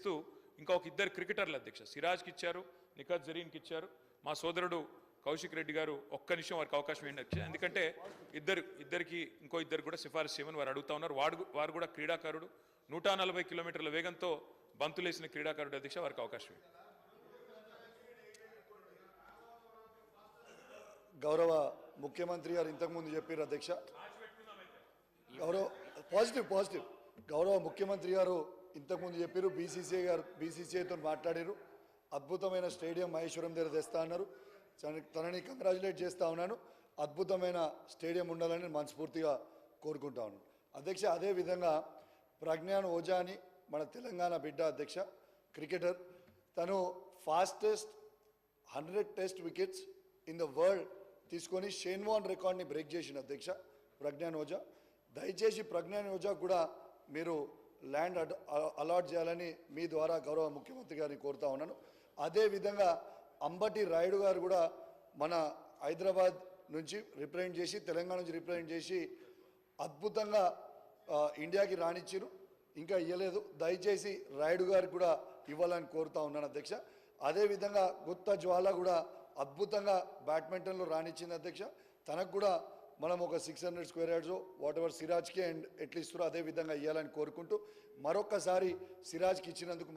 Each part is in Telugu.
చేస్తూ ఇంకా ఒక ఇద్దరు క్రికెటర్లు అధ్యక్ష, సిరాజ్కి ఇచ్చారు, నిఖత్ జరీన్కి ఇచ్చారు. మా సోదరుడు కౌశిక్ రెడ్డి గారు ఒక్క నిమిషం వారికి అవకాశం ఏంటి, ఎందుకంటే ఇద్దరికి ఇంకో ఇద్దరు కూడా సిఫారసు చేయమని వారు అడుగుతా ఉన్నారు. వారు కూడా క్రీడాకారుడు, 140 కిలోమీటర్ల వేగంతో బంతులేసిన క్రీడాకారుడు అధ్యక్ష, వారికి అవకాశం. గౌరవ ముఖ్యమంత్రి గారు ఇంతకుముందు చెప్పారు అధ్యక్ష, పాజిటివ్ గౌరవ ముఖ్యమంత్రి గారు ఇంతకుముందు చెప్పారు, బీసీసీఐతో మాట్లాడారు, అద్భుతమైన స్టేడియం మహేశ్వరం దగ్గర తెస్తా అన్నారు. తనని కంగ్రాచులేట్ చేస్తూ ఉన్నాను. అద్భుతమైన స్టేడియం ఉండాలని మనస్ఫూర్తిగా కోరుకుంటా ఉన్నాను అధ్యక్ష. అదేవిధంగా ప్రజ్ఞాన్ ఓజా అని మన తెలంగాణ బిడ్డ అధ్యక్ష, క్రికెటర్, తను fastest 100 test wickets in the world తీసుకొని షేన్ వార్న్ రికార్డ్ని బ్రేక్ చేసిన అధ్యక్ష ప్రజ్ఞాన్ ఓజా. దయచేసి ప్రజ్ఞాన్ ఓజా కూడా మీరు ల్యాండ్ అలాట్ చేయాలని మీ ద్వారా గౌరవ ముఖ్యమంత్రి గారిని కోరుతా ఉన్నాను. అదేవిధంగా అంబటి రాయుడు గారు కూడా మన హైదరాబాద్ నుంచి రిప్రజెంట్ చేసి, తెలంగాణ నుంచి రిప్రజెంట్ చేసి అద్భుతంగా ఇండియాకి రానిచ్చారు, ఇంకా ఇవ్వలేదు. దయచేసి రాయుడు గారికి కూడా ఇవ్వాలని కోరుతా ఉన్నాను అధ్యక్ష. అదేవిధంగా గుత్తా జ్వాల కూడా అద్భుతంగా బ్యాడ్మింటన్లో రానిచ్చింది అధ్యక్ష. తనకు కూడా మనం ఒక 600 స్క్వేర్ యార్డ్స్ వాట్ ఎవర్ సిరాజ్కి అండ్ ఎట్లా ఇస్తారో అదే విధంగా ఇవ్వాలని కోరుకుంటూ మరొక్కసారి సిరాజ్కి ఇచ్చినందుకు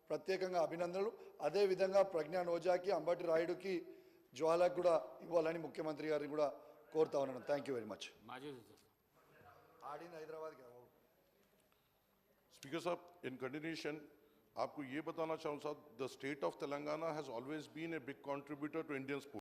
ప్రత్యేకంగా అభినందనలు. అదేవిధంగా ప్రజ్ఞాన్ ఓజాకి, అంబటి రాయుడుకి, జ్వాలకు కూడా ఇవ్వాలని ముఖ్యమంత్రి గారిని కూడా కోరుతా ఉన్నాను. Thank you very much. ఆడిన హైదరాబాద్ स्पीकर साहब, इन कंटिन्यूशन आपको ये बताना चाहूँ साहब, the state of Telangana has always been a big contributor to Indian sports.